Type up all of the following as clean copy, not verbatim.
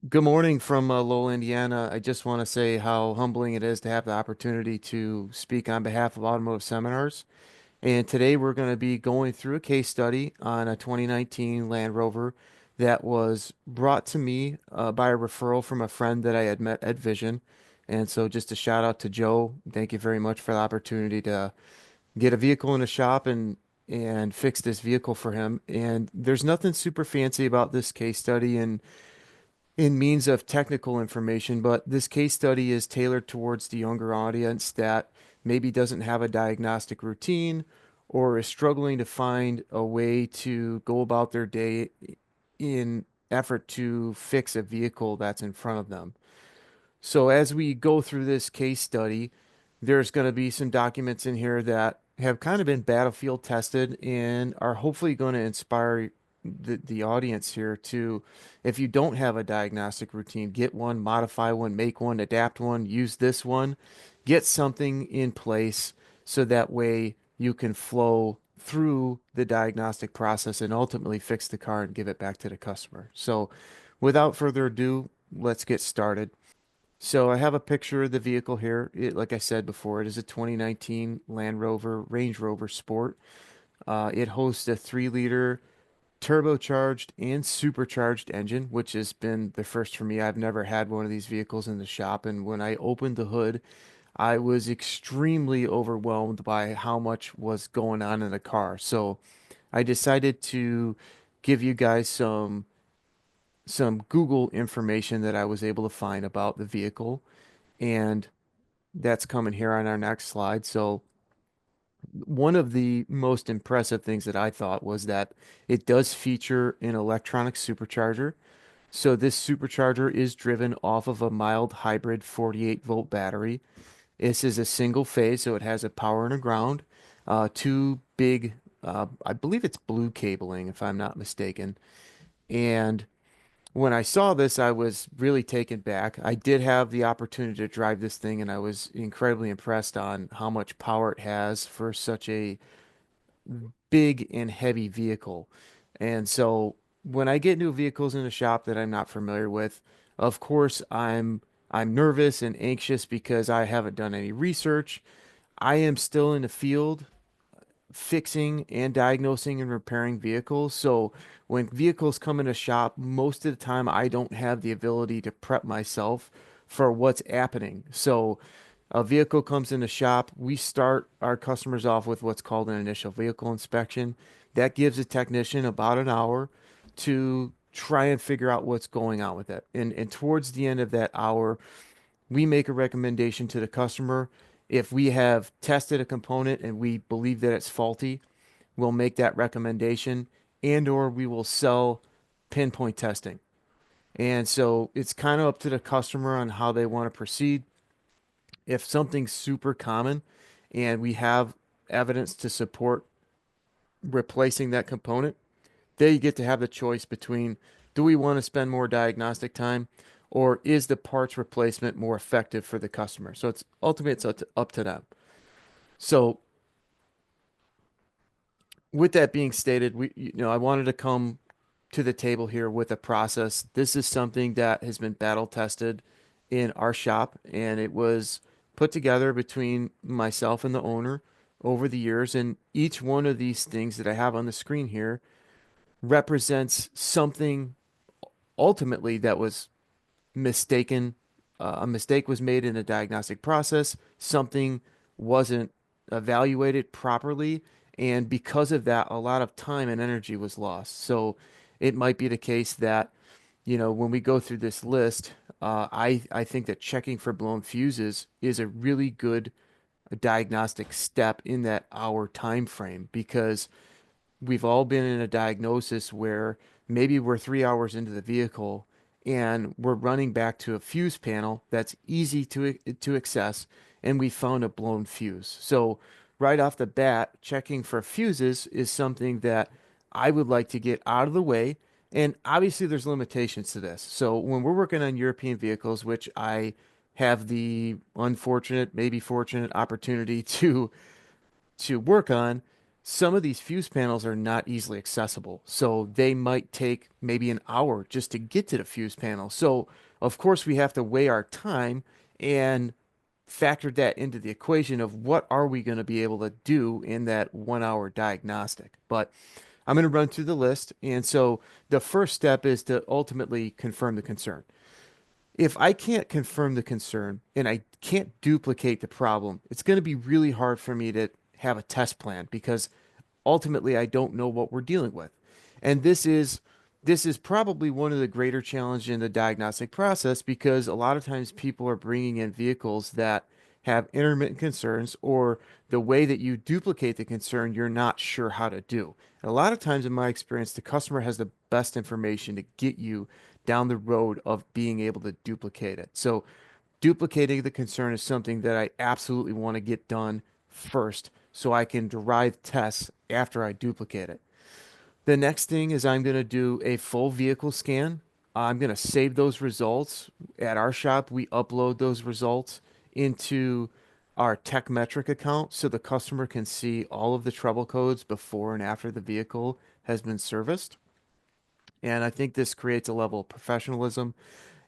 Good morning from Lowell, Indiana. I just want to say how humbling it is to have the opportunity to speak on behalf of Automotive Seminars. And today we're going to be going through a case study on a 2019 Land Rover that was brought to me by a referral from a friend that I had met at Vision. And so just a shout out to Joe. Thank you very much for the opportunity to get a vehicle in a shop and fix this vehicle for him. And there's nothing super fancy about this case study, and in means of technical information, but this case study is tailored towards the younger audience that maybe doesn't have a diagnostic routine or is struggling to find a way to go about their day in effort to fix a vehicle that's in front of them. So as we go through this case study, there's going to be some documents in here that have kind of been battlefield tested and are hopefully going to inspire the audience here to, if you don't have a diagnostic routine, get one, modify one, make one, adapt one, use this one, get something in place so that way you can flow through the diagnostic process and ultimately fix the car and give it back to the customer. So without further ado, let's get started. So I have a picture of the vehicle here. Like I said before, it is a 2019 Land Rover Range Rover Sport. It hosts a 3-liter turbocharged and supercharged engine, which has been the first for me. I've never had one of these vehicles in the shop, and when I opened the hood, I was extremely overwhelmed by how much was going on in the car. So I decided to give you guys some Google information that I was able to find about the vehicle, and that's coming here on our next slide. So one of the most impressive things that I thought was that it does feature an electronic supercharger. So this supercharger is driven off of a mild hybrid 48-volt battery. This is a single phase, so it has a power and a ground, two big, I believe it's blue cabling, if I'm not mistaken. And when I saw this, I was really taken back. I did have the opportunity to drive this thing, and I was incredibly impressed on how much power it has for such a big and heavy vehicle. And so when I get new vehicles in a shop that I'm not familiar with, of course I'm nervous and anxious because I haven't done any research. I am still in the field fixing and diagnosing and repairing vehicles. So when vehicles come in a shop, most of the time I don't have the ability to prep myself for what's happening. So a vehicle comes in the shop, we start our customers off with what's called an initial vehicle inspection. That gives a technician about an hour to try and figure out what's going on with it. And towards the end of that hour, we make a recommendation to the customer. If we have tested a component and we believe that it's faulty, we'll make that recommendation and or we will sell pinpoint testing. And so it's kind of up to the customer on how they want to proceed. If something's super common and we have evidence to support replacing that component, they get to have the choice between, do we want to spend more diagnostic time or is the parts replacement more effective for the customer? So it's ultimately it's up to them. So with that being stated, I wanted to come to the table here with a process. This is something that has been battle tested in our shop, and it was put together between myself and the owner over the years. And each one of these things that I have on the screen here represents something ultimately that was mistaken. A mistake was made in the diagnostic process. Something wasn't evaluated properly. And because of that, a lot of time and energy was lost. So it might be the case that, when we go through this list, I think that checking for blown fuses is a really good diagnostic step in that hour time frame because we've all been in a diagnosis where maybe we're 3 hours into the vehicle and we're running back to a fuse panel that's easy to access, and we found a blown fuse. So right off the bat, checking for fuses is something that I would like to get out of the way. And obviously, there's limitations to this. So when we're working on European vehicles, which I have the unfortunate, maybe fortunate opportunity to work on. some of these fuse panels are not easily accessible. So they might take maybe an hour just to get to the fuse panel. So, of course, we have to weigh our time and factor that into the equation of what are we going to be able to do in that 1 hour diagnostic. But I'm going to run through the list. And so the first step is to ultimately confirm the concern. If I can't confirm the concern and I can't duplicate the problem, it's going to be really hard for me to have a test plan because ultimately I don't know what we're dealing with. And this is probably one of the greater challenges in the diagnostic process because a lot of times people are bringing in vehicles that have intermittent concerns or the way that you duplicate the concern you're not sure how to do. And a lot of times in my experience the customer has the best information to get you down the road of being able to duplicate it. So duplicating the concern is something that I absolutely want to get done first so I can derive tests after I duplicate it. The next thing is I'm going to do a full vehicle scan. I'm going to save those results. At our shop, we upload those results into our TechMetric account so the customer can see all of the trouble codes before and after the vehicle has been serviced. And I think this creates a level of professionalism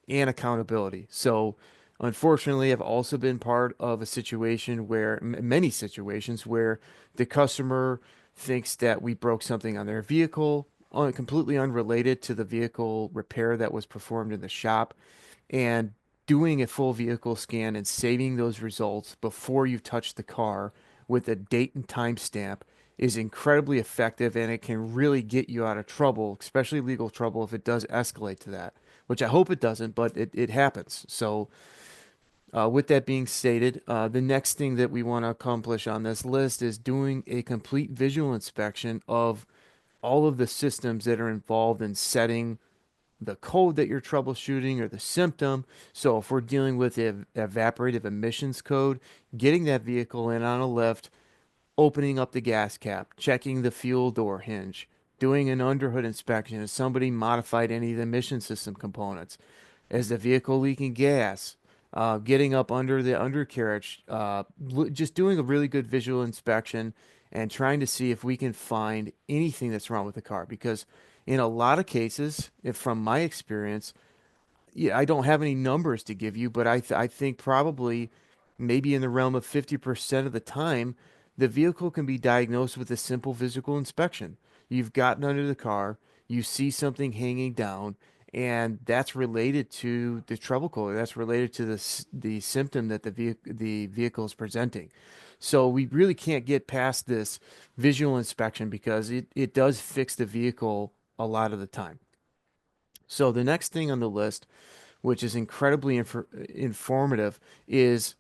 and accountability. So, unfortunately, I've also been part of a situation where, many situations where the customer thinks that we broke something on their vehicle, completely unrelated to the vehicle repair that was performed in the shop, and doing a full vehicle scan and saving those results before you touch the car with a date and time stamp is incredibly effective and it can really get you out of trouble, especially legal trouble if it does escalate to that, which I hope it doesn't, but it happens. So, with that being stated, the next thing that we want to accomplish on this list is doing a complete visual inspection of all of the systems that are involved in setting the code that you're troubleshooting or the symptom. So if we're dealing with the evaporative emissions code, getting that vehicle in on a lift, opening up the gas cap, checking the fuel door hinge, doing an underhood inspection. Has somebody modified any of the emission system components? Is the vehicle leaking gas? Getting up under the undercarriage, just doing a really good visual inspection and trying to see if we can find anything that's wrong with the car. Because in a lot of cases, if from my experience, yeah, I don't have any numbers to give you, but I think probably maybe in the realm of 50% of the time, the vehicle can be diagnosed with a simple physical inspection. You've gotten under the car, you see something hanging down, and that's related to the trouble code. That's related to the symptom that the vehicle is presenting. So we really can't get past this visual inspection because it does fix the vehicle a lot of the time. So the next thing on the list, which is incredibly informative, is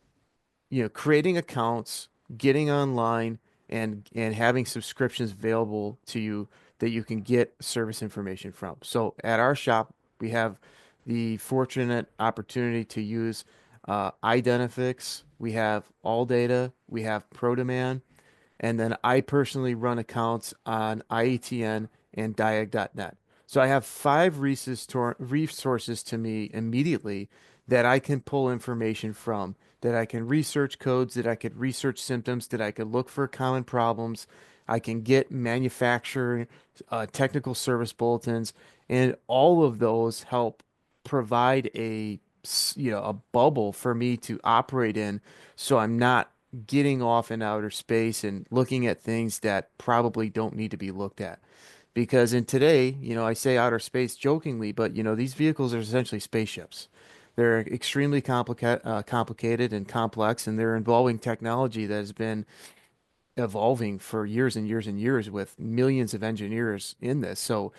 creating accounts, getting online, and having subscriptions available to you that you can get service information from. So at our shop, we have the fortunate opportunity to use Identifix. We have All Data. We have ProDemand. And then I personally run accounts on IETN and Diag.net. So I have five resources to me immediately that I can pull information from, that I can research codes, that I could research symptoms, that I could look for common problems. I can get manufacturer technical service bulletins, and all of those help provide a bubble for me to operate in, so I'm not getting off in outer space and looking at things that probably don't need to be looked at. Because in today, I say outer space jokingly, but these vehicles are essentially spaceships. They're extremely complicated and complex, and they're involving technology that has been evolving for years and years and years with millions of engineers in this. So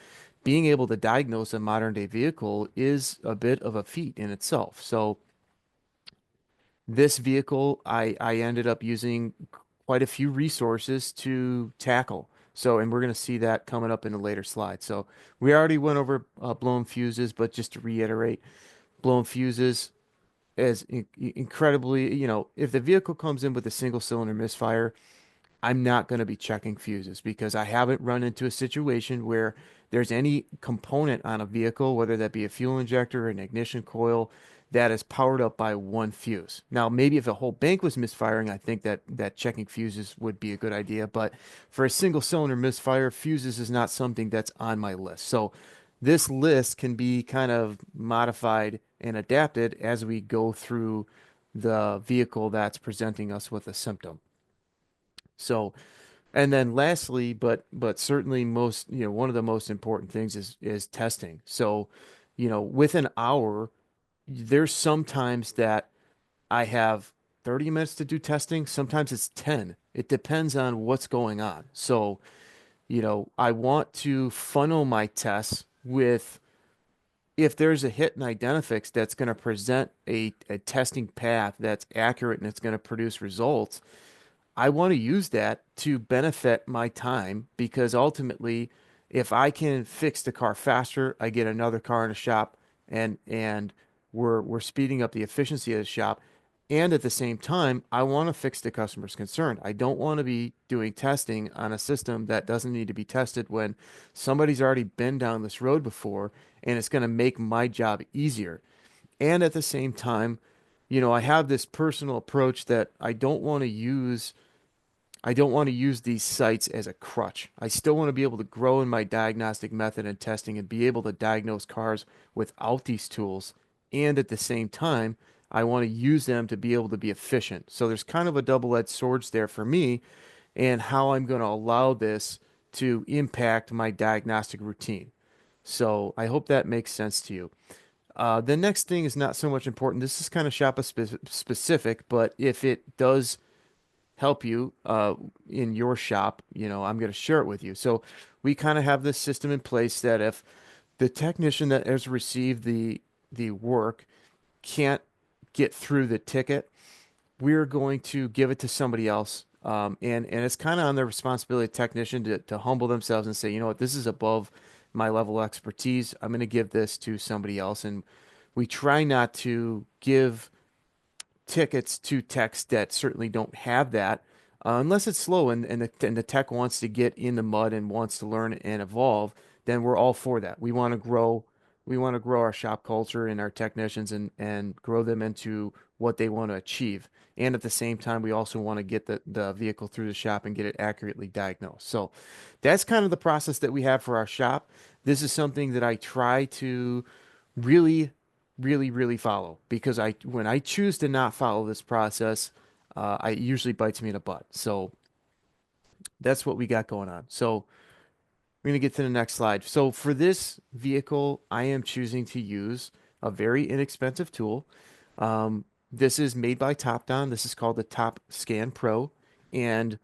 being able to diagnose a modern day vehicle is a bit of a feat in itself. So this vehicle, I ended up using quite a few resources to tackle. So, and we're going to see that coming up in a later slide. So we already went over blown fuses, but just to reiterate, blown fuses is incredibly, if the vehicle comes in with a single cylinder misfire, I'm not going to be checking fuses because I haven't run into a situation where there's any component on a vehicle, whether that be a fuel injector, an ignition coil, that is powered up by one fuse. Now, maybe if a whole bank was misfiring, I think that checking fuses would be a good idea. But for a single cylinder misfire, fuses is not something that's on my list. So this list can be kind of modified and adapted as we go through the vehicle that's presenting us with a symptom. So, and then lastly, but certainly most, one of the most important things is testing. So, with an hour, there's sometimes that I have 30 minutes to do testing. Sometimes it's 10. It depends on what's going on. So, I want to funnel my tests with if there's a hit and identifix that's going to present a testing path that's accurate and it's going to produce results. I want to use that to benefit my time because ultimately, if I can fix the car faster, I get another car in the shop and we're speeding up the efficiency of the shop. And at the same time, I want to fix the customer's concern. I don't want to be doing testing on a system that doesn't need to be tested when somebody's already been down this road before and it's going to make my job easier. And at the same time, I have this personal approach that I don't want to use these sites as a crutch. I still want to be able to grow in my diagnostic method and testing and be able to diagnose cars without these tools. And at the same time, I want to use them to be able to be efficient. So there's kind of a double-edged sword there for me and how I'm going to allow this to impact my diagnostic routine. So I hope that makes sense to you. The next thing is not so much important. This is kind of specific, but if it does help you in your shop, I'm going to share it with you. So we kind of have this system in place that if the technician that has received the work can't get through the ticket, we're going to give it to somebody else. And it's kind of on the responsibility of the technician to humble themselves and say, you know what, this is above my level of expertise. I'm going to give this to somebody else. And we try not to give tickets to techs that certainly don't have that, unless it's slow and the tech wants to get in the mud and wants to learn and evolve, then we're all for that. We want to grow our shop culture and our technicians and grow them into what they want to achieve. And at the same time, we also want to get the vehicle through the shop and get it accurately diagnosed. So that's kind of the process that we have for our shop. This is something that I try to really really follow because I when I choose to not follow this process, I usually bites me in the butt. So that's what we got going on. So we're gonna get to the next slide. So for this vehicle, I am choosing to use a very inexpensive tool. This is made by TopDon. This is called the Top Scan Pro, and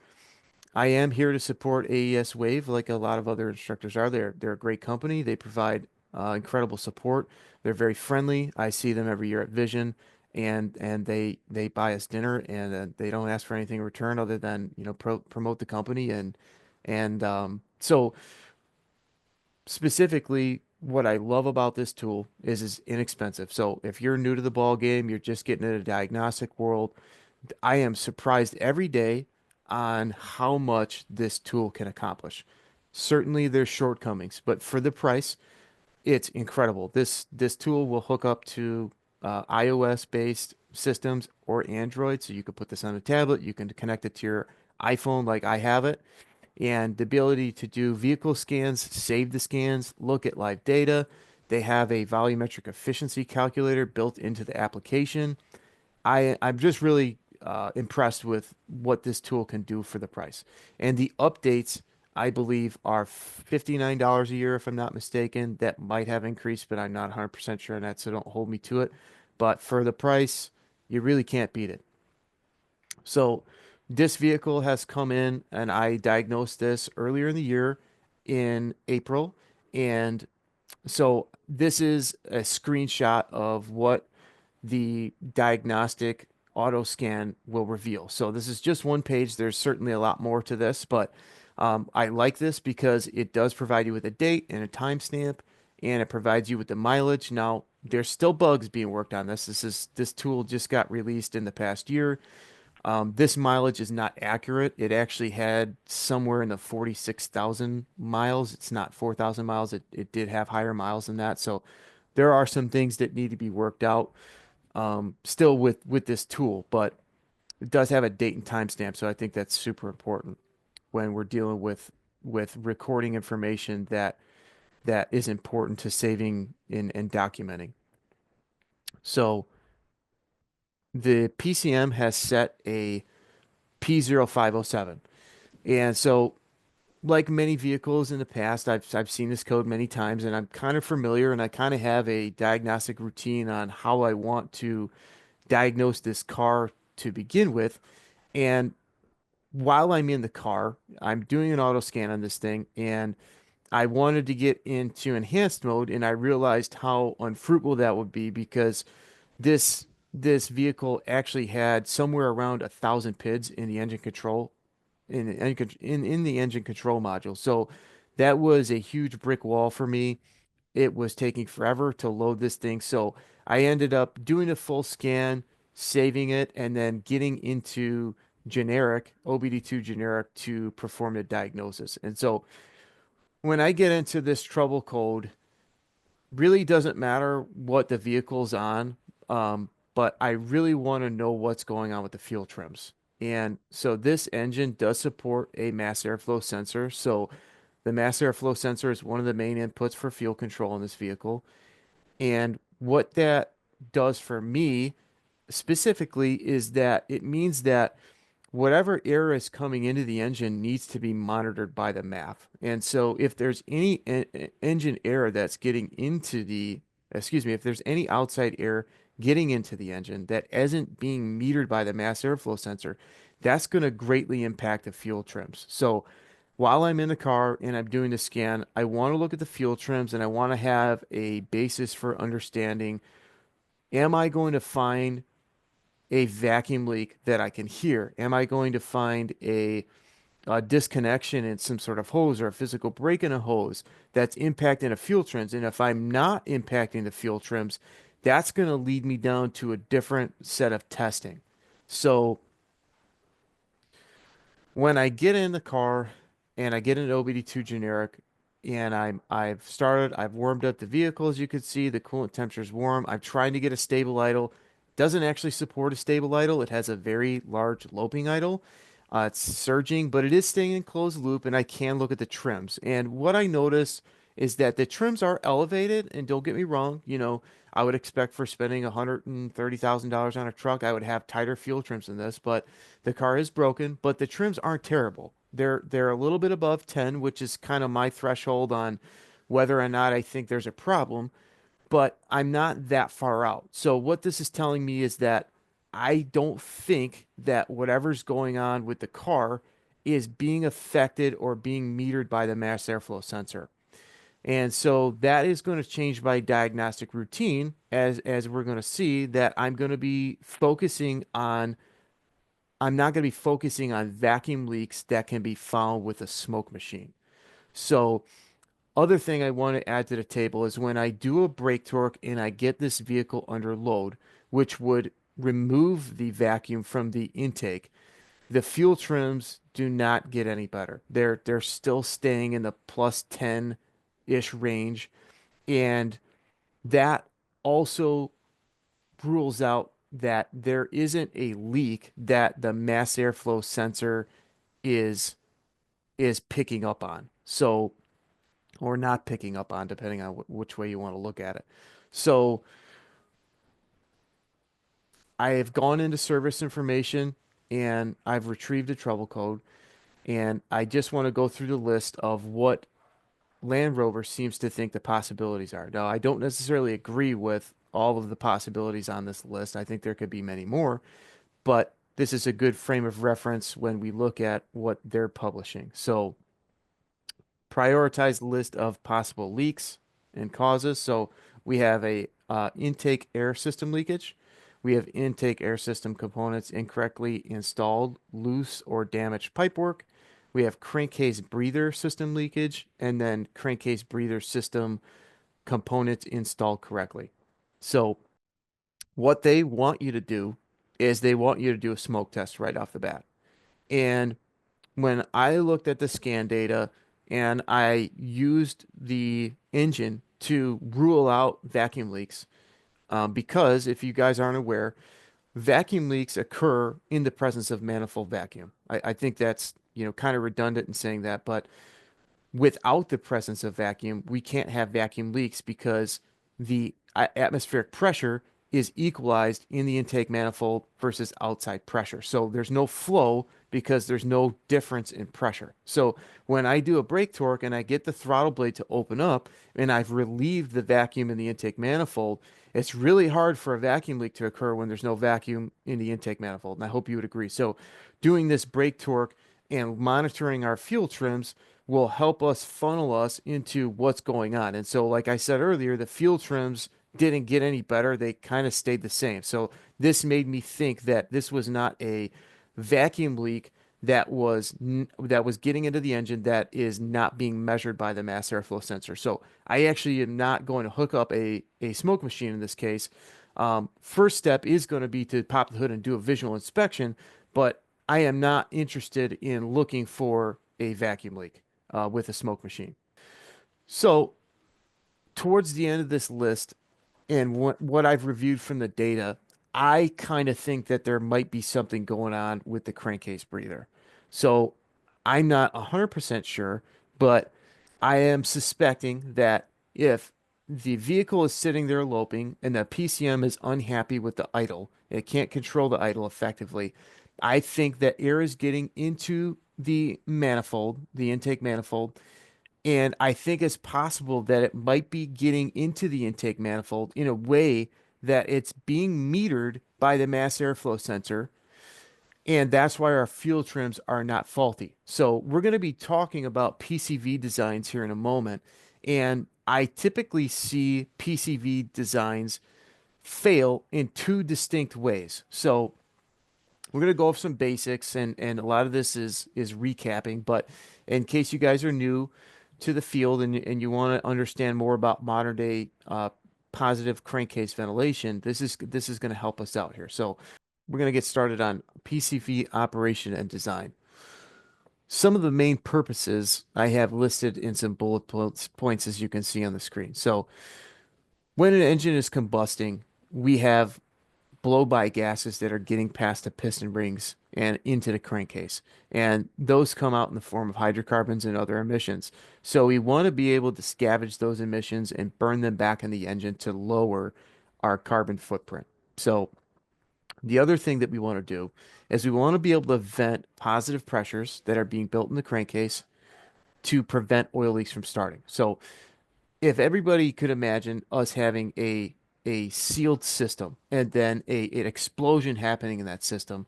I am here to support AES Wave like a lot of other instructors are. They're a great company. They provide incredible support. They're very friendly. I see them every year at Vision, and they buy us dinner, and they don't ask for anything in return other than promote the company and so specifically. What I love about this tool is it's inexpensive. So if you're new to the ball game, you're just getting into the diagnostic world, I am surprised every day on how much this tool can accomplish. Certainly there's shortcomings, but for the price, it's incredible. This tool will hook up to iOS based systems or Android, so you could put this on a tablet, you can connect it to your iPhone like I have it, and the ability to do vehicle scans, save the scans, look at live data. They have a volumetric efficiency calculator built into the application. I'm just really impressed with what this tool can do for the price. And the updates, I believe, are $59 a year, if I'm not mistaken. That might have increased, but I'm not 100% sure on that, so don't hold me to it. But for the price, you really can't beat it. So this vehicle has come in, and I diagnosed this earlier in the year in April. And so this is a screenshot of what the diagnostic auto scan will reveal. So this is just one page. There's certainly a lot more to this, but I like this because it does provide you with a date and a timestamp, and it provides you with the mileage. Now, there's still bugs being worked on this. This tool just got released in the past year. This mileage is not accurate. It actually had somewhere in the 46,000 miles. It's not 4,000 miles. It did have higher miles than that. So there are some things that need to be worked out. still with this tool, but it does have a date and timestamp, so I think that's super important when we're dealing with recording information that is important to saving and documenting. So the PCM has set a P0507. And so like many vehicles in the past, I've seen this code many times and I'm kind of familiar and I kind of have a diagnostic routine on how I want to diagnose this car to begin with. And while I'm in the car, I'm doing an auto scan on this thing and I wanted to get into enhanced mode and I realized how unfruitful that would be because this this vehicle actually had somewhere around 1,000 PIDs in the engine control in the engine control module. So that was a huge brick wall for me. It was taking forever to load this thing. So I ended up doing a full scan, saving it, and then getting into generic, OBD2 generic to perform the diagnosis. And so when I get into this trouble code, really doesn't matter what the vehicle's on, but I really want to know what's going on with the fuel trims. And so this engine does support a mass airflow sensor. So the mass airflow sensor is one of the main inputs for fuel control in this vehicle. And what that does for me specifically is that it means that whatever air is coming into the engine needs to be monitored by the MAF. And so if there's any engine air that's getting into excuse me, if there's any outside air getting into the engine that isn't being metered by the mass airflow sensor, that's going to greatly impact the fuel trims. So while I'm in the car and I'm doing the scan, I want to look at the fuel trims and I want to have a basis for understanding, am I going to find a vacuum leak that I can hear? Am I going to find a disconnection in some sort of hose or a physical break in a hose that's impacting the fuel trims? And if I'm not impacting the fuel trims, that's going to lead me down to a different set of testing. So when I get in the car and I get an OBD2 generic and I've warmed up the vehicle, as you can see, the coolant temperature is warm. I'm trying to get a stable idle. Doesn't actually support a stable idle. It has a very large loping idle. It's surging, but it is staying in closed loop, and I can look at the trims. And what I notice is that the trims are elevated, and don't get me wrong, I would expect for spending $130,000 on a truck, I would have tighter fuel trims than this, but the car is broken, but the trims aren't terrible. They're a little bit above 10, which is kind of my threshold on whether or not I think there's a problem, but I'm not that far out. So what this is telling me is that I don't think that whatever's going on with the car is being affected or being metered by the mass airflow sensor. And so that is going to change my diagnostic routine as we're going to see that I'm not going to be focusing on vacuum leaks that can be found with a smoke machine. So other thing I want to add to the table is when I do a brake torque and I get this vehicle under load, which would remove the vacuum from the intake, the fuel trims do not get any better. They're still staying in the plus 10-ish range, and that also rules out that there isn't a leak that the mass airflow sensor is is picking up on. So, or not picking up on, depending on which way you want to look at it. So, I have gone into service information and I've retrieved a trouble code, and I just want to go through the list of what Land Rover seems to think the possibilities are. Now, I don't necessarily agree with all of the possibilities on this list. I think there could be many more, but this is a good frame of reference when we look at what they're publishing. So, prioritize list of possible leaks and causes. So we have a intake air system leakage. We have intake air system components incorrectly installed, loose or damaged pipework. We have crankcase breather system leakage, and then crankcase breather system components installed correctly. So what they want you to do is they want you to do a smoke test right off the bat. And when I looked at the scan data and I used the engine to rule out vacuum leaks, Because if you guys aren't aware, vacuum leaks occur in the presence of manifold vacuum. I think that's, kind of redundant in saying that, but without the presence of vacuum, we can't have vacuum leaks because the atmospheric pressure is equalized in the intake manifold versus outside pressure. So there's no flow because there's no difference in pressure. So when I do a brake torque and I get the throttle blade to open up and I've relieved the vacuum in the intake manifold, it's really hard for a vacuum leak to occur when there's no vacuum in the intake manifold. And I hope you would agree. So doing this brake torque and monitoring our fuel trims will help us funnel us into what's going on. And so, like I said earlier, the fuel trims didn't get any better. They kind of stayed the same. So this made me think that this was not a vacuum leak that was getting into the engine that is not being measured by the mass airflow sensor. So I actually am not going to hook up a smoke machine in this case. First step is going to be to pop the hood and do a visual inspection, but I am not interested in looking for a vacuum leak with a smoke machine. So, towards the end of this list and what I've reviewed from the data, I kind of think that there might be something going on with the crankcase breather. So, I'm not 100% sure, but I am suspecting that if the vehicle is sitting there loping and the PCM is unhappy with the idle, it can't control the idle effectively. I think that air is getting into the manifold, the intake manifold, and I think it's possible that it might be getting into the intake manifold in a way that it's being metered by the mass airflow sensor. And that's why our fuel trims are not faulty. So we're going to be talking about PCV designs here in a moment. And I typically see PCV designs fail in two distinct ways. So we're going to go over some basics and a lot of this is recapping, but in case you guys are new to the field and you want to understand more about modern day positive crankcase ventilation, this is going to help us out here. So we're going to get started on PCV operation and design. Some of the main purposes I have listed in some points as you can see on the screen. So when an engine is combusting, we have blow-by gases that are getting past the piston rings and into the crankcase. And those come out in the form of hydrocarbons and other emissions. So we want to be able to scavenge those emissions and burn them back in the engine to lower our carbon footprint. So the other thing that we want to do is we want to be able to vent positive pressures that are being built in the crankcase to prevent oil leaks from starting. So if everybody could imagine us having a sealed system and then an explosion happening in that system,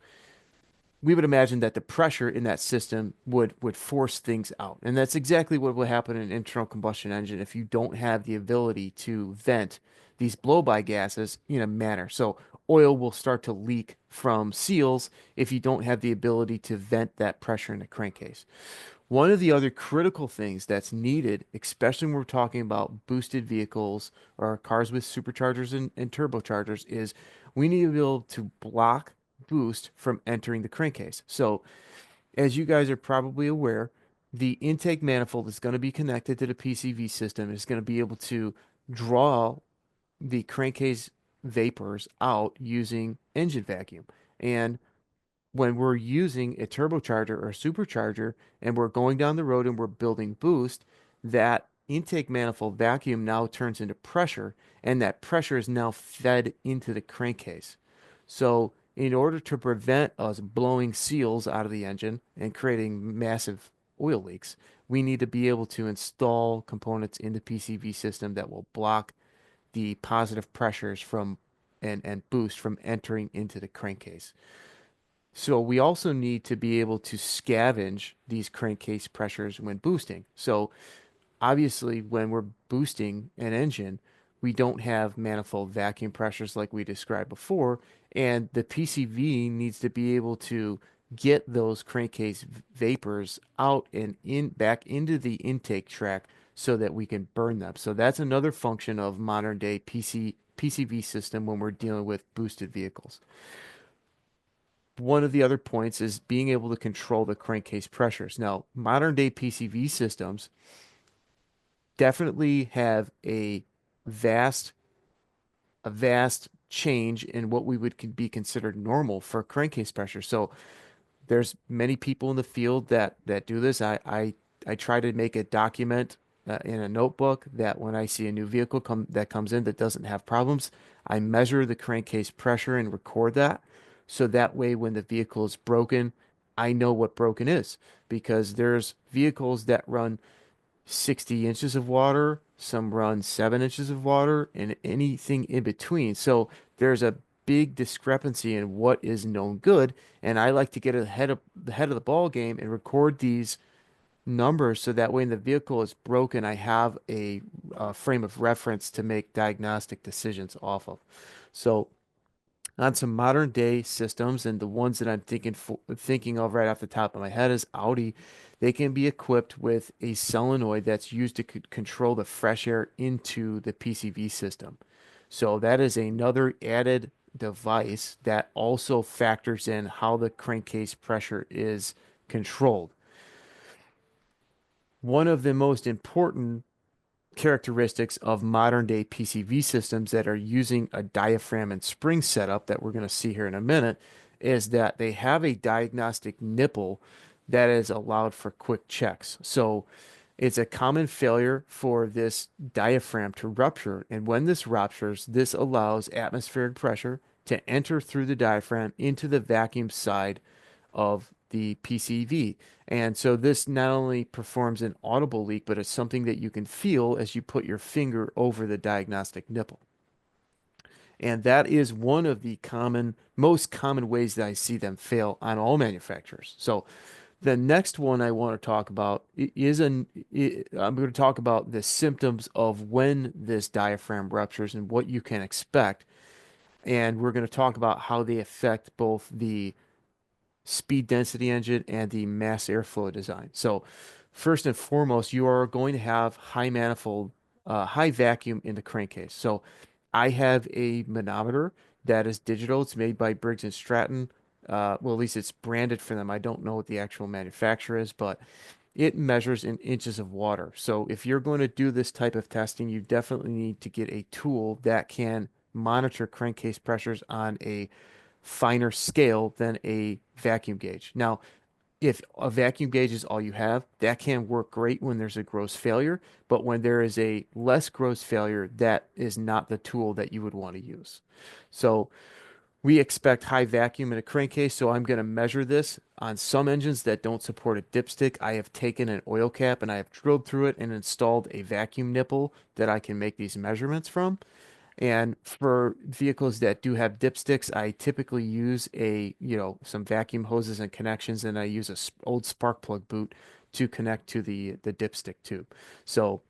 we would imagine that the pressure in that system would force things out. And that's exactly what will happen in an internal combustion engine if you don't have the ability to vent these blow-by gases in a manner. So oil will start to leak from seals if you don't have the ability to vent that pressure in the crankcase. One of the other critical things that's needed, especially when we're talking about boosted vehicles or cars with superchargers and turbochargers, is we need to be able to block boost from entering the crankcase. So, as you guys are probably aware, the intake manifold is going to be connected to the PCV system. It's going to be able to draw the crankcase vapors out using engine vacuum. And when we're using a turbocharger or a supercharger and we're going down the road and we're building boost, that intake manifold vacuum now turns into pressure, and that pressure is now fed into the crankcase. So, in order to prevent us blowing seals out of the engine and creating massive oil leaks, we need to be able to install components in the PCV system that will block the positive pressures from and boost from entering into the crankcase. So we also need to be able to scavenge these crankcase pressures when boosting. So obviously, when we're boosting an engine, we don't have manifold vacuum pressures like we described before, and the PCV needs to be able to get those crankcase vapors out and in back into the intake tract so that we can burn them. So that's another function of modern day PCV system when we're dealing with boosted vehicles. One of the other points is being able to control the crankcase pressures. Now, modern day PCV systems definitely have a vast a vast change in what we would be considered normal for crankcase pressure. So there's many people in the field that do this. I try to make a document in a notebook that when I see a new vehicle comes in that doesn't have problems, I measure the crankcase pressure and record that. So that way, when the vehicle is broken, I know what broken is because there's vehicles that run 60 inches of water, some run 7 inches of water, and anything in between. So there's a big discrepancy in what is known good, and I like to get ahead of the ball game and record these numbers so that when the vehicle is broken, I have a frame of reference to make diagnostic decisions off of. So on some modern day systems, and the ones that I'm thinking of right off the top of my head is Audi. They can be equipped with a solenoid that's used to control the fresh air into the PCV system. So that is another added device that also factors in how the crankcase pressure is controlled. One of the most important characteristics of modern day PCV systems that are using a diaphragm and spring setup that we're going to see here in a minute is that they have a diagnostic nipple that is allowed for quick checks. So it's a common failure for this diaphragm to rupture. And when this ruptures, this allows atmospheric pressure to enter through the diaphragm into the vacuum side of the PCV. And so this not only performs an audible leak, but it's something that you can feel as you put your finger over the diagnostic nipple. And that is one of the most common ways that I see them fail on all manufacturers. So the next one I want to talk about I'm going to talk about the symptoms of when this diaphragm ruptures and what you can expect. And we're going to talk about how they affect both the speed density engine and the mass airflow design. So first and foremost, you are going to have high vacuum in the crankcase. So I have a manometer that is digital. It's made by Briggs and Stratton. Well, at least it's branded for them. I don't know what the actual manufacturer is, but it measures in inches of water. So if you're going to do this type of testing, you definitely need to get a tool that can monitor crankcase pressures on a finer scale than a vacuum gauge. Now, if a vacuum gauge is all you have, that can work great when there's a gross failure, but when there is a less gross failure, that is not the tool that you would want to use. So we expect high vacuum in a crankcase, so I'm going to measure this on some engines that don't support a dipstick. I have taken an oil cap and I have drilled through it and installed a vacuum nipple that I can make these measurements from. And for vehicles that do have dipsticks, I typically use some vacuum hoses and connections, and I use a old spark plug boot to connect to the dipstick tube. So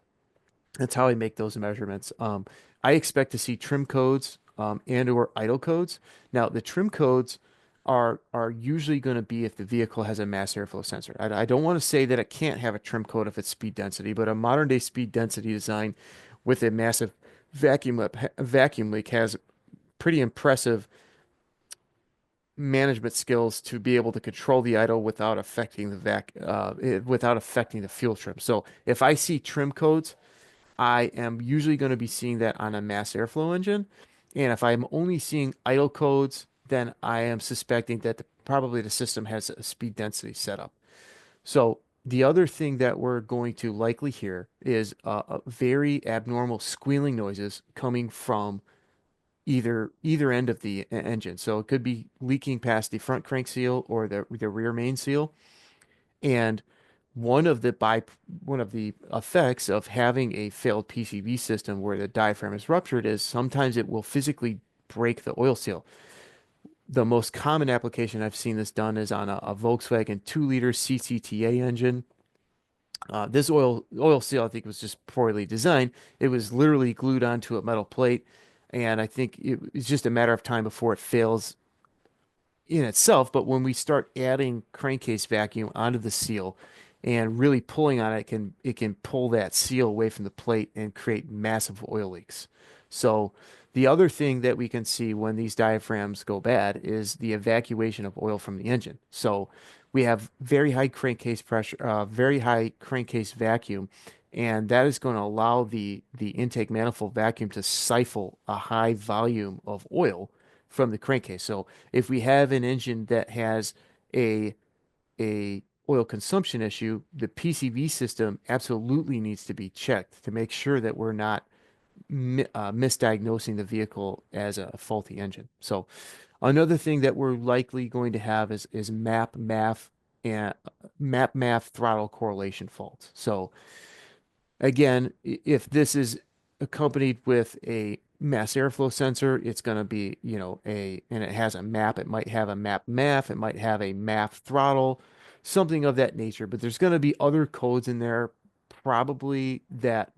that's how I make those measurements. I expect to see trim codes and or idle codes. Now, the trim codes are usually going to be if the vehicle has a mass airflow sensor. I don't want to say that it can't have a trim code if it's speed density, but a modern day speed density design with a massive vacuum leak has pretty impressive management skills to be able to control the idle without affecting without affecting the fuel trim. So if I see trim codes, I am usually going to be seeing that on a mass airflow engine. And if I'm only seeing idle codes, then I am suspecting that probably the system has a speed density setup. So the other thing that we're going to likely hear is very abnormal squealing noises coming from either end of the engine. So it could be leaking past the front crank seal or the rear main seal. And one of the effects of having a failed PCV system where the diaphragm is ruptured is sometimes it will physically break the oil seal. The most common application I've seen this done is on a Volkswagen 2-liter CCTA engine. This oil seal, I think, was just poorly designed. It was literally glued onto a metal plate, and I think it's just a matter of time before it fails in itself, but when we start adding crankcase vacuum onto the seal and really pulling on it, it can pull that seal away from the plate and create massive oil leaks. So the other thing that we can see when these diaphragms go bad is the evacuation of oil from the engine. So we have very high crankcase pressure, very high crankcase vacuum, and that is going to allow the intake manifold vacuum to siphon a high volume of oil from the crankcase. So if we have an engine that has a a oil consumption issue, the PCV system absolutely needs to be checked to make sure that we're not misdiagnosing the vehicle as a faulty engine. So another thing that we're likely going to have is map math throttle correlation faults. So again, if this is accompanied with a mass airflow sensor, it's going to be, and it has a map. It might have a map math. It might have a map throttle, something of that nature. But there's going to be other codes in there, probably that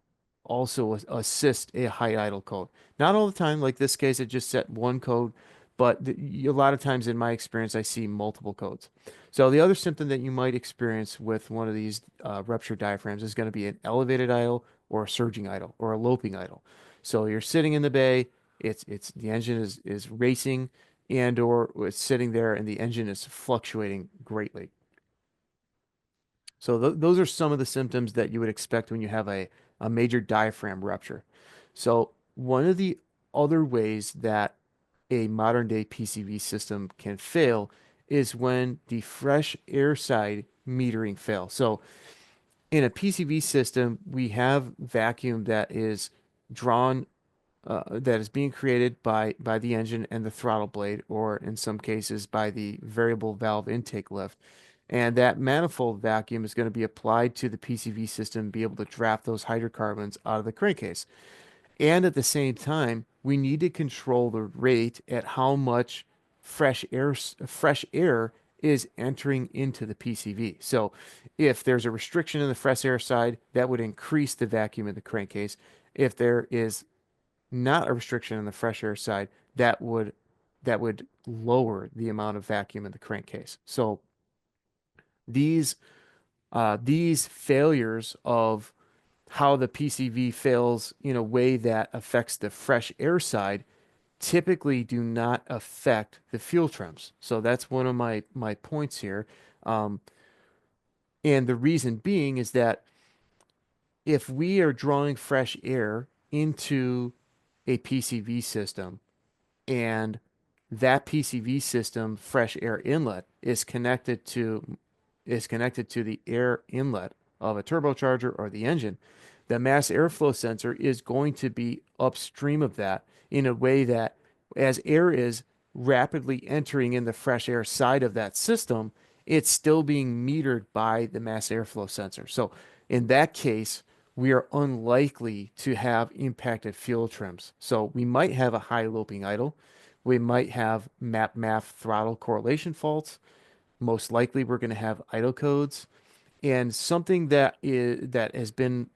also assist a high idle code. Not all the time. Like this case, it just set one code, but a lot of times in my experience, I see multiple codes. So the other symptom that you might experience with one of these ruptured diaphragms is going to be an elevated idle or a surging idle or a loping idle. So you're sitting in the bay, it's the engine is racing and or it's sitting there and the engine is fluctuating greatly. So those are some of the symptoms that you would expect when you have a major diaphragm rupture. So one of the other ways that a modern day PCV system can fail is when the fresh air side metering fails. So in a PCV system, we have vacuum that is drawn, that is being created by the engine and the throttle blade, or in some cases by the variable valve intake lift. And that manifold vacuum is going to be applied to the PCV system, be able to draft those hydrocarbons out of the crankcase. And at the same time, we need to control the rate at how much fresh air is entering into the PCV. So if there's a restriction in the fresh air side, that would increase the vacuum in the crankcase. If there is not a restriction in the fresh air side, that would lower the amount of vacuum in the crankcase. So these these failures of how the PCV fails in a way that affects the fresh air side typically do not affect the fuel trims. So that's one of my points here. Um, and the reason being is that if we are drawing fresh air into a PCV system and that PCV system fresh air inlet is connected to the air inlet of a turbocharger or the engine, the mass airflow sensor is going to be upstream of that in a way that as air is rapidly entering in the fresh air side of that system, it's still being metered by the mass airflow sensor. So in that case, we are unlikely to have impacted fuel trims. So we might have a high loping idle. We might have map throttle correlation faults. Most likely, we're going to have idle codes. And something that has been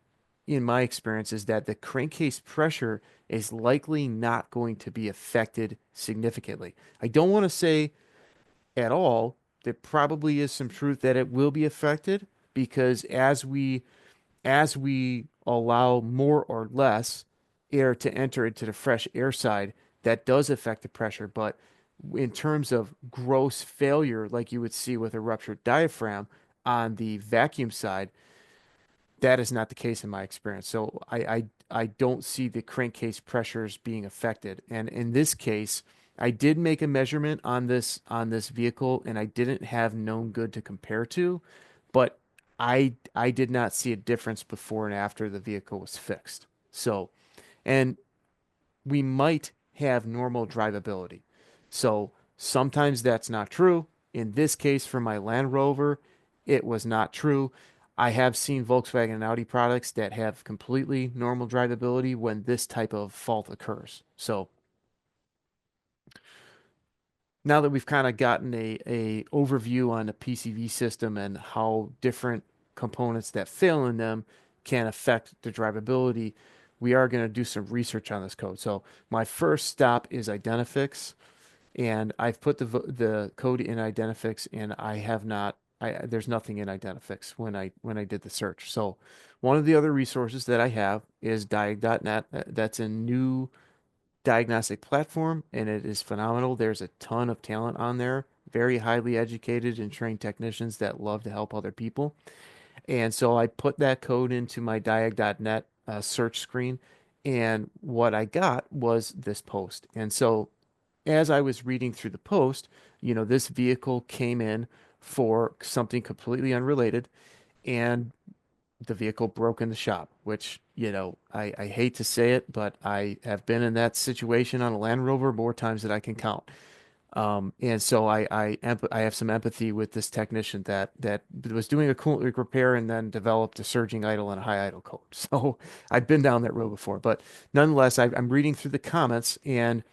in my experience is that the crankcase pressure is likely not going to be affected significantly. I don't want to say at all. There probably is some truth that it will be affected because as we allow more or less air to enter into the fresh air side, that does affect the pressure. But in terms of gross failure, like you would see with a ruptured diaphragm on the vacuum side, that is not the case in my experience. So I don't see the crankcase pressures being affected. And in this case, I did make a measurement on this vehicle, and I didn't have known good to compare to, but I did not see a difference before and after the vehicle was fixed. So, and we might have normal drivability. So sometimes that's not true. In this case, for my Land Rover, it was not true. I have seen Volkswagen and Audi products that have completely normal drivability when this type of fault occurs. So now that we've kind of gotten a overview on the PCV system and how different components that fail in them can affect the drivability, we are going to do some research on this code. So my first stop is Identifix, and I've put the code in Identifix, and I have not. There's nothing in Identifix when I did the search. So one of the other resources that I have is Diag.net. That's a new diagnostic platform, and it is phenomenal. There's a ton of talent on there, very highly educated and trained technicians that love to help other people. And so I put that code into my diag.net search screen, and what I got was this post. And so as I was reading through the post, this vehicle came in for something completely unrelated, and the vehicle broke in the shop, which, I hate to say it, but I have been in that situation on a Land Rover more times than I can count. And so I have some empathy with this technician that was doing a coolant leak repair and then developed a surging idle and a high idle code. So I've been down that road before, but nonetheless, I'm reading through the comments, and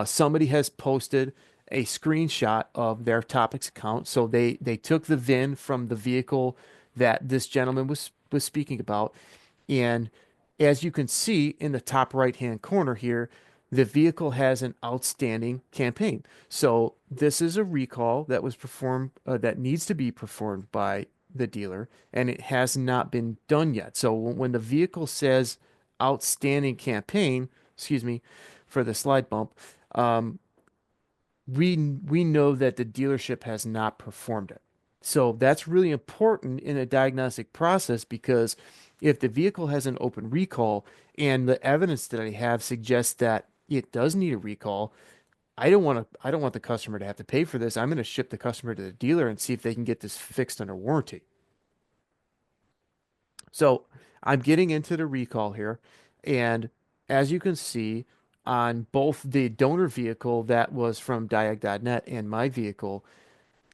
somebody has posted a screenshot of their Topics account. So they took the VIN from the vehicle that this gentleman was speaking about, and as you can see in the top right hand corner here, the vehicle has an outstanding campaign. So this is a recall that was performed, that needs to be performed by the dealer, and it has not been done yet. So when the vehicle says outstanding campaign, excuse me for the slide bump, um, we know that the dealership has not performed it. So that's really important in a diagnostic process, because if the vehicle has an open recall and the evidence that I have suggests that it does need a recall, I don't want the customer to have to pay for this. I'm going to ship the customer to the dealer and see if they can get this fixed under warranty. So I'm getting into the recall here, and as you can see on both the donor vehicle that was from Diag.net and my vehicle,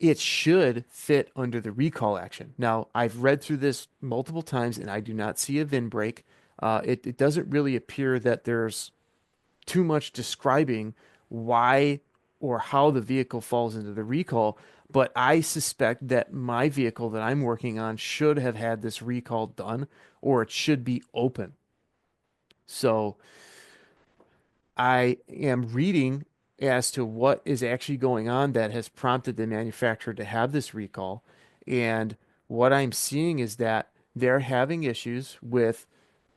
it should fit under the recall action. Now, I've read through this multiple times and I do not see a VIN break. It doesn't really appear that there's too much describing why or how the vehicle falls into the recall, but I suspect that my vehicle that I'm working on should have had this recall done, or it should be open. So I am reading as to what is actually going on that has prompted the manufacturer to have this recall. And what I'm seeing is that they're having issues with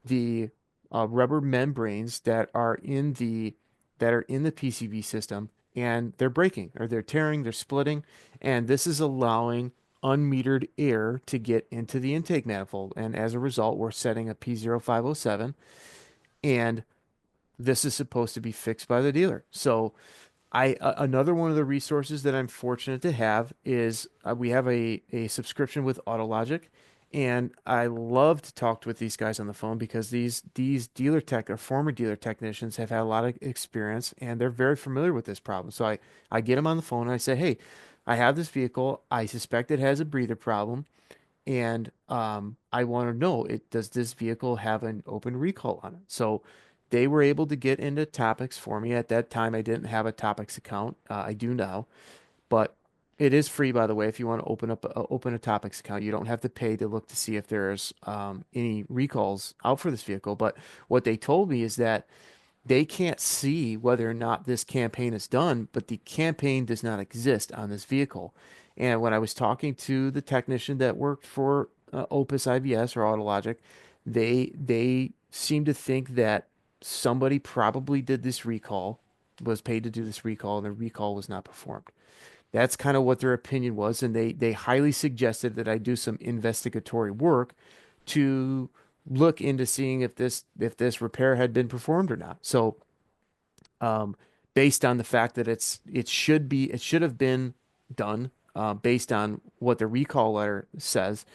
the rubber membranes that are in the PCB system, and they're breaking, or they're tearing, they're splitting, and this is allowing unmetered air to get into the intake manifold. And as a result, we're setting a P0507, and this is supposed to be fixed by the dealer. So another one of the resources that I'm fortunate to have is we have a subscription with AutoLogic, and I love to talk with these guys on the phone, because these dealer tech or former dealer technicians have had a lot of experience and they're very familiar with this problem. So I get them on the phone and I say, hey, I have this vehicle. I suspect it has a breather problem, and I want to know, does this vehicle have an open recall on it? So they were able to get into Topics for me. At that time, I didn't have a Topics account. I do now, but it is free, by the way. If you want to open a Topics account, you don't have to pay to look to see if there's any recalls out for this vehicle. But what they told me is that they can't see whether or not this campaign is done, but the campaign does not exist on this vehicle. And when I was talking to the technician that worked for Opus IBS or Autologic, they seem to think that somebody probably did this recall, was paid to do this recall, and the recall was not performed. That's kind of what their opinion was, and they highly suggested that I do some investigatory work to look into seeing if this repair had been performed or not. So, um, based on the fact that it should have been done, based on what the recall letter says,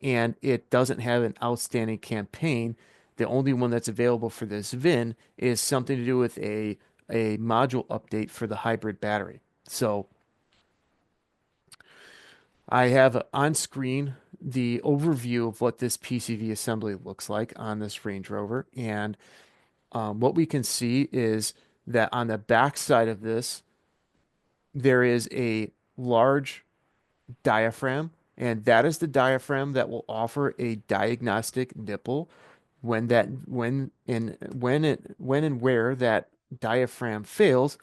and it doesn't have an outstanding campaign. The only one that's available for this VIN is something to do with a module update for the hybrid battery. So I have on screen the overview of what this PCV assembly looks like on this Range Rover. And what we can see is that on the back side of this, there is a large diaphragm, and that is the diaphragm that will offer a diagnostic nipple when and where that diaphragm fails.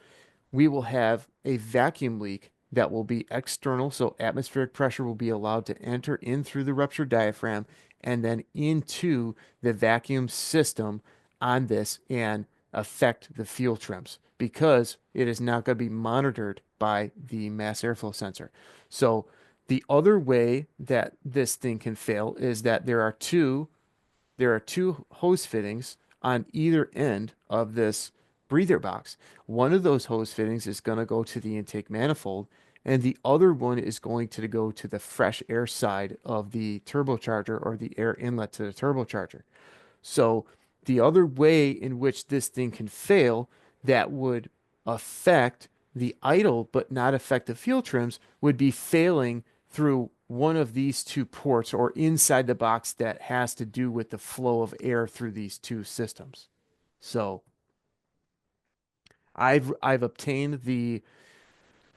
We will have a vacuum leak that will be external, so atmospheric pressure will be allowed to enter in through the ruptured diaphragm and then into the vacuum system on this and affect the fuel trims, because it is not going to be monitored by the mass airflow sensor. So The other way that this thing can fail is that there are two hose fittings on either end of this breather box. One of those hose fittings is going to go to the intake manifold, and the other one is going to go to the fresh air side of the turbocharger or the air inlet to the turbocharger. So the other way in which this thing can fail that would affect the idle but not affect the fuel trims would be failing through one of these two ports or inside the box that has to do with the flow of air through these two systems. So I've obtained the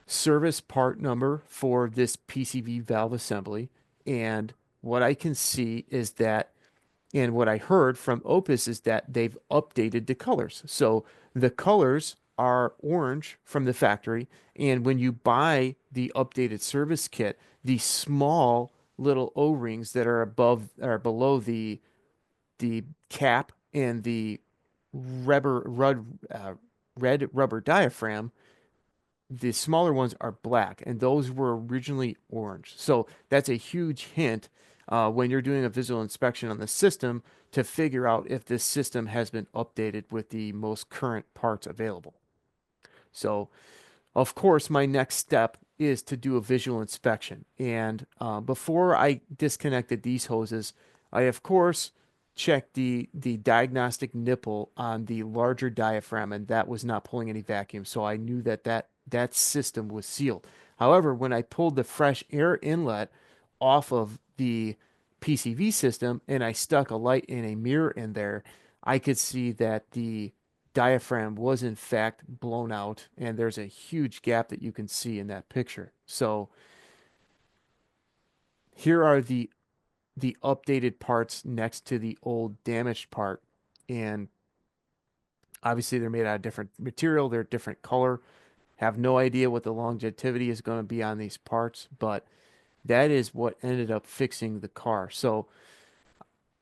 service part number for this PCV valve assembly, and what I can see is that and what I heard from Opus is that they've updated the colors. So the colors are orange from the factory. And when you buy the updated service kit, the small little O-rings that are above or below the cap and the rubber, red rubber diaphragm, the smaller ones are black, and those were originally orange. So that's a huge hint when you're doing a visual inspection on the system to figure out if this system has been updated with the most current parts available. So of course, my next step is to do a visual inspection. And before I disconnected these hoses, I of course checked the diagnostic nipple on the larger diaphragm, and that was not pulling any vacuum. So I knew that system was sealed. However, when I pulled the fresh air inlet off of the PCV system and I stuck a light and a mirror in there, I could see that the diaphragm was in fact blown out, and there's a huge gap that you can see in that picture. So here are the updated parts next to the old damaged part, and obviously they're made out of different material, they're different color. Have no idea what the longevity is going to be on these parts, but that is what ended up fixing the car. So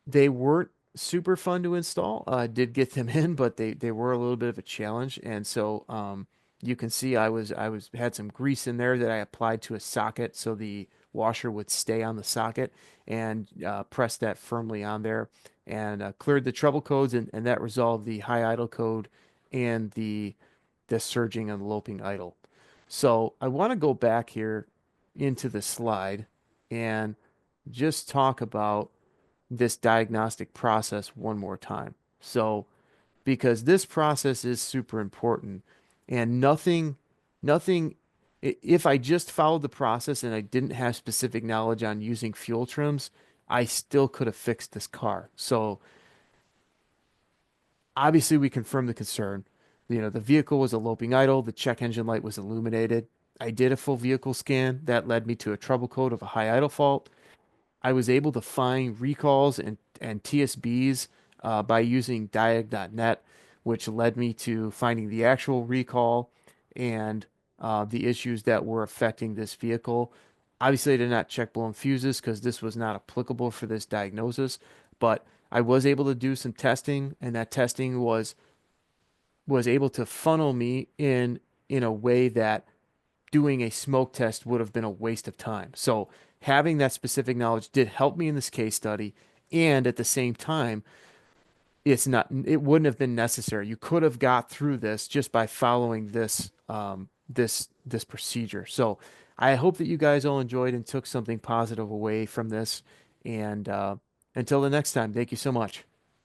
they weren't super fun to install. I did get them in, but they were a little bit of a challenge. And so you can see I was had some grease in there that I applied to a socket so the washer would stay on the socket, and pressed that firmly on there, and cleared the trouble codes, and that resolved the high idle code and the surging and loping idle. So I want to go back here into the slide and just talk about this diagnostic process one more time. So, because this process is super important, and nothing, if I just followed the process and I didn't have specific knowledge on using fuel trims, I still could have fixed this car. So obviously we confirmed the concern. The vehicle was a loping idle, the check engine light was illuminated. I did a full vehicle scan that led me to a trouble code of a high idle fault. I was able to find recalls and TSBs by using Diag.net, which led me to finding the actual recall and the issues that were affecting this vehicle. Obviously, I did not check blown fuses because this was not applicable for this diagnosis, but I was able to do some testing, and that testing was able to funnel me in a way that doing a smoke test would have been a waste of time. So having that specific knowledge did help me in this case study. And at the same time, it wouldn't have been necessary. You could have got through this just by following this procedure. So I hope that you guys all enjoyed and took something positive away from this. And until the next time, thank you so much.